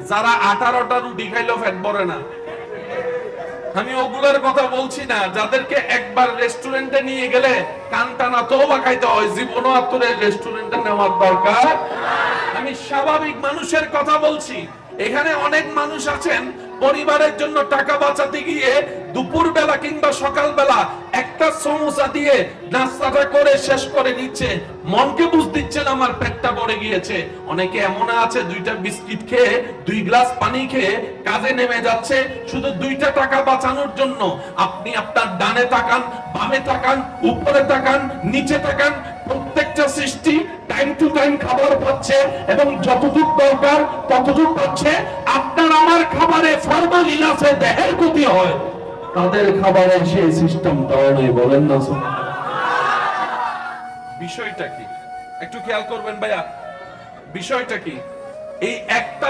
যারা 18টা রুটি খাইলেও পেট ভরে না। আমি ওগুলোর কথা বলছি না, যাদেরকে একবার রেস্টুরেন্টে নিয়ে গেলে কানটানা তওবা খাইতে হয়, জীবনও আপনাদের রেস্টুরেন্টে নেওয়ার দরকার। আমি স্বাভাবিক মানুষের কথা বলছি। এখানে অনেক মানুষ আছেন পরিবারের জন্য টাকা বাঁচাতে গিয়ে দুপুর বেলা কিংবা সকাল বেলা একটা সমোসা দিয়ে নাস্তাটা করে শেষ করে নিচ্ছে, মনকে বুঝ দিচ্ছেন আমার পেটটা ভরে গিয়েছে। অনেকে এমন আছে 2টা বিস্কিট খেয়ে 2 গ্লাস পানি খেয়ে কাজে নেমে যাচ্ছে শুধু 2টা টাকা বাঁচানোর জন্য। আপনি আপনার ডানে তাকান, বামে তাকান, উপরে তাকান, নিচে তাকান, প্রত্যেকটা সৃষ্টি টাইম টু টাইম খাবার পাচ্ছে এবং যতটুকু দরকার ততটুকু পাচ্ছে। আপনার আমার খাবারে ফরমালিন আছে, দেহের ক্ষতি হয়, তাদের খাবারে সেই সিস্টেমটাও নেই। বলেন না বিষয়টা কি? একটু খেয়াল করবেন ভাইয়া, বিষয়টা কি? এই একটা